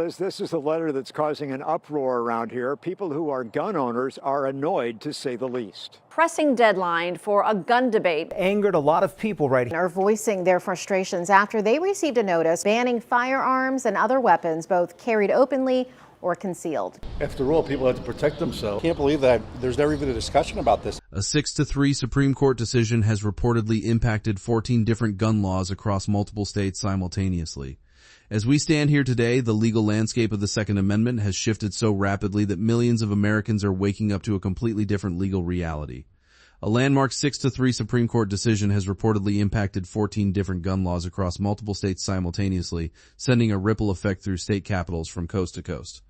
says this is a letter that's causing an uproar around here. People who are gun owners are annoyed, to say the least. Pressing deadline for a gun debate. Angered a lot of people right here. Are voicing their frustrations after they received a notice banning firearms and other weapons, both carried openly or concealed. After all, people have to protect themselves. Can't believe that there's never even a discussion about this. A 6-3 Supreme Court decision has reportedly impacted 14 different gun laws across multiple states simultaneously. As we stand here today, the legal landscape of the Second Amendment has shifted so rapidly that millions of Americans are waking up to a completely different legal reality. A landmark 6-3 Supreme Court decision has reportedly impacted 14 different gun laws across multiple states simultaneously, sending a ripple effect through state capitals from coast to coast.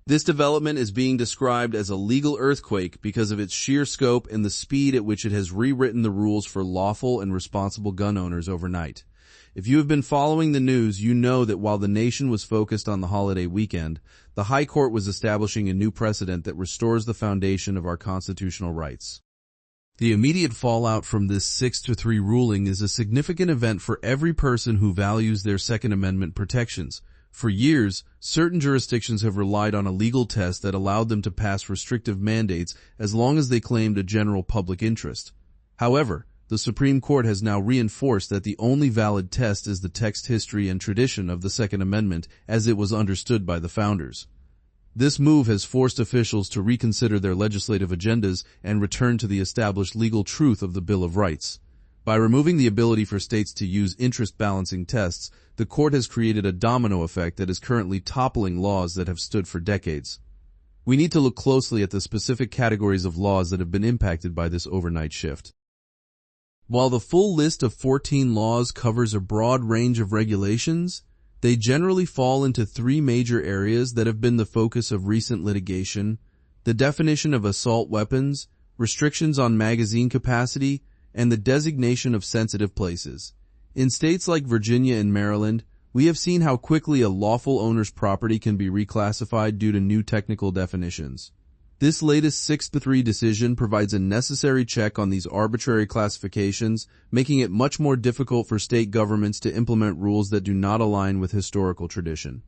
This development is being described as a legal earthquake because of its sheer scope and the speed at which it has rewritten the rules for lawful and responsible gun owners overnight. If you have been following the news, you know that while the nation was focused on the holiday weekend, the High Court was establishing a new precedent that restores the foundation of our constitutional rights. The immediate fallout from this 6-3 ruling is a significant event for every person who values their Second Amendment protections. For years, certain jurisdictions have relied on a legal test that allowed them to pass restrictive mandates as long as they claimed a general public interest. However, the Supreme Court has now reinforced that the only valid test is the text, history, and tradition of the Second Amendment as it was understood by the founders. This move has forced officials to reconsider their legislative agendas and return to the established legal truth of the Bill of Rights. By removing the ability for states to use interest-balancing tests, the court has created a domino effect that is currently toppling laws that have stood for decades. We need to look closely at the specific categories of laws that have been impacted by this overnight shift. While the full list of 14 laws covers a broad range of regulations, they generally fall into three major areas that have been the focus of recent litigation: the definition of assault weapons, restrictions on magazine capacity, and the designation of sensitive places. In states like Virginia and Maryland, we have seen how quickly a lawful owner's property can be reclassified due to new technical definitions. This latest 6-3 decision provides a necessary check on these arbitrary classifications, making it much more difficult for state governments to implement rules that do not align with historical tradition.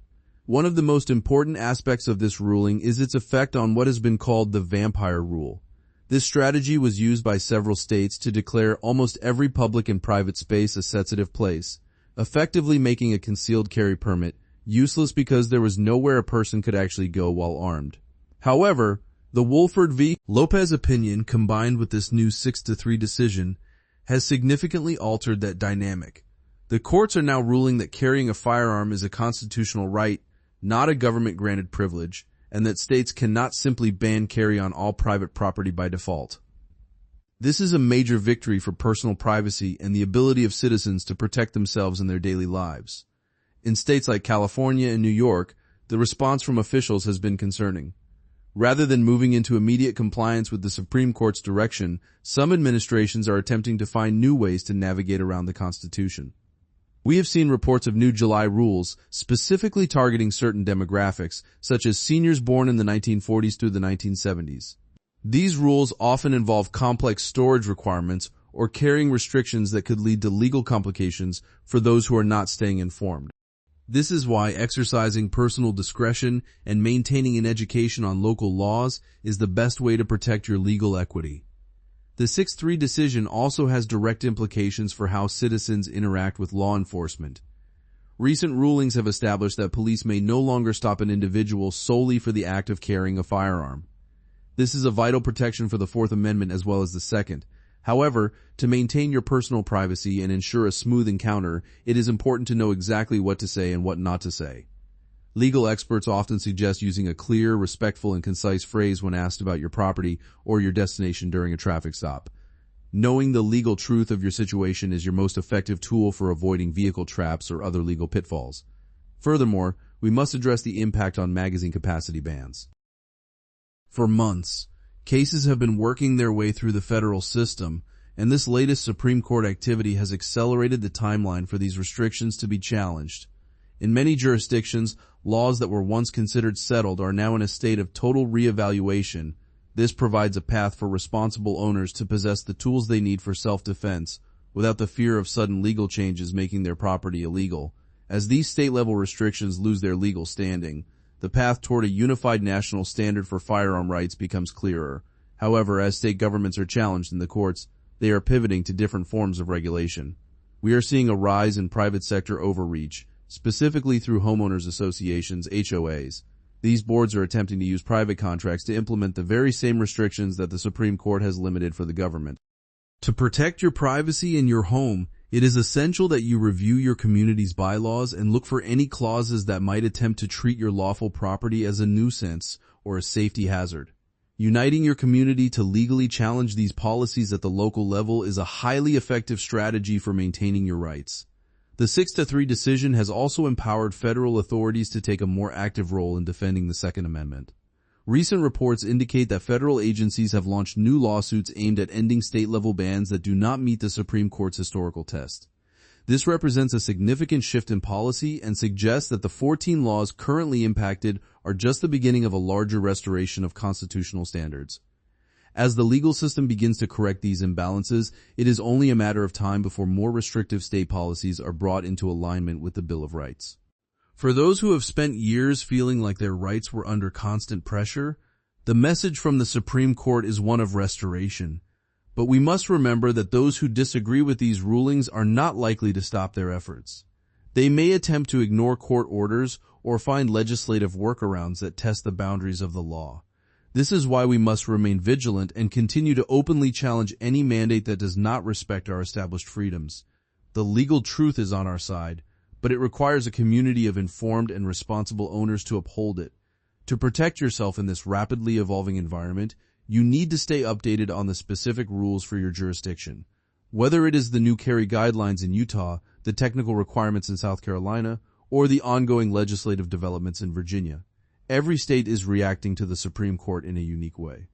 One of the most important aspects of this ruling is its effect on what has been called the vampire rule. This strategy was used by several states to declare almost every public and private space a sensitive place, effectively making a concealed carry permit useless because there was nowhere a person could actually go while armed. However, the Woolford v. Lopez opinion, combined with this new 6-3 decision, has significantly altered that dynamic. The courts are now ruling that carrying a firearm is a constitutional right, not a government-granted privilege, and that states cannot simply ban carry on all private property by default. This is a major victory for personal privacy and the ability of citizens to protect themselves in their daily lives. In states like California and New York, the response from officials has been concerning. Rather than moving into immediate compliance with the Supreme Court's direction, some administrations are attempting to find new ways to navigate around the Constitution. We have seen reports of new July rules specifically targeting certain demographics, such as seniors born in the 1940s through the 1970s. These rules often involve complex storage requirements or carrying restrictions that could lead to legal complications for those who are not staying informed. This is why exercising personal discretion and maintaining an education on local laws is the best way to protect your legal equity. The 6-3 decision also has direct implications for how citizens interact with law enforcement. Recent rulings have established that police may no longer stop an individual solely for the act of carrying a firearm. This is a vital protection for the Fourth Amendment as well as the Second. However, to maintain your personal privacy and ensure a smooth encounter, it is important to know exactly what to say and what not to say. Legal experts often suggest using a clear, respectful, and concise phrase when asked about your property or your destination during a traffic stop. Knowing the legal truth of your situation is your most effective tool for avoiding vehicle traps or other legal pitfalls. Furthermore, we must address the impact on magazine capacity bans. For months, cases have been working their way through the federal system, and this latest Supreme Court activity has accelerated the timeline for these restrictions to be challenged. In many jurisdictions, laws that were once considered settled are now in a state of total reevaluation. This provides a path for responsible owners to possess the tools they need for self-defense without the fear of sudden legal changes making their property illegal. As these state-level restrictions lose their legal standing, the path toward a unified national standard for firearm rights becomes clearer. However, as state governments are challenged in the courts, they are pivoting to different forms of regulation. We are seeing a rise in private sector overreach, specifically through homeowners associations, HOAs. These boards are attempting to use private contracts to implement the very same restrictions that the Supreme Court has limited for the government. To protect your privacy in your home, it is essential that you review your community's bylaws and look for any clauses that might attempt to treat your lawful property as a nuisance or a safety hazard. Uniting your community to legally challenge these policies at the local level is a highly effective strategy for maintaining your rights. The 6-3 decision has also empowered federal authorities to take a more active role in defending the Second Amendment. Recent reports indicate that federal agencies have launched new lawsuits aimed at ending state-level bans that do not meet the Supreme Court's historical test. This represents a significant shift in policy and suggests that the 14 laws currently impacted are just the beginning of a larger restoration of constitutional standards. As the legal system begins to correct these imbalances, it is only a matter of time before more restrictive state policies are brought into alignment with the Bill of Rights. For those who have spent years feeling like their rights were under constant pressure, the message from the Supreme Court is one of restoration. But we must remember that those who disagree with these rulings are not likely to stop their efforts. They may attempt to ignore court orders or find legislative workarounds that test the boundaries of the law. This is why we must remain vigilant and continue to openly challenge any mandate that does not respect our established freedoms. The legal truth is on our side, but it requires a community of informed and responsible owners to uphold it. To protect yourself in this rapidly evolving environment, you need to stay updated on the specific rules for your jurisdiction. Whether it is the new carry guidelines in Utah, the technical requirements in South Carolina, or the ongoing legislative developments in Virginia, every state is reacting to the Supreme Court in a unique way.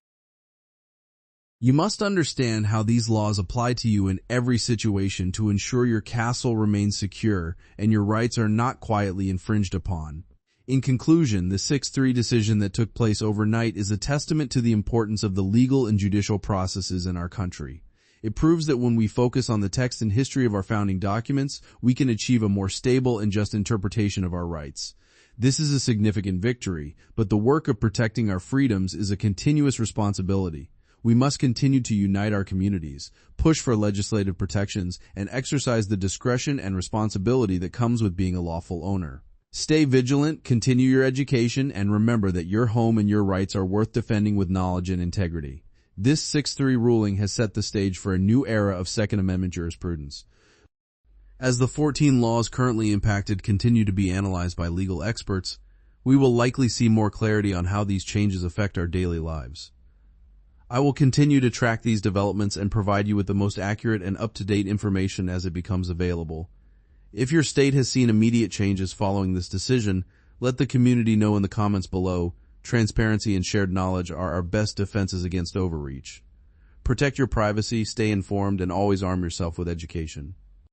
You must understand how these laws apply to you in every situation to ensure your castle remains secure and your rights are not quietly infringed upon. In conclusion, the 6-3 decision that took place overnight is a testament to the importance of the legal and judicial processes in our country. It proves that when we focus on the text and history of our founding documents, we can achieve a more stable and just interpretation of our rights. This is a significant victory, but the work of protecting our freedoms is a continuous responsibility. We must continue to unite our communities, push for legislative protections, and exercise the discretion and responsibility that comes with being a lawful owner. Stay vigilant, continue your education, and remember that your home and your rights are worth defending with knowledge and integrity. This 6-3 ruling has set the stage for a new era of Second Amendment jurisprudence. As the 14 laws currently impacted continue to be analyzed by legal experts, we will likely see more clarity on how these changes affect our daily lives. I will continue to track these developments and provide you with the most accurate and up-to-date information as it becomes available. If your state has seen immediate changes following this decision, let the community know in the comments below. Transparency and shared knowledge are our best defenses against overreach. Protect your privacy, stay informed, and always arm yourself with education.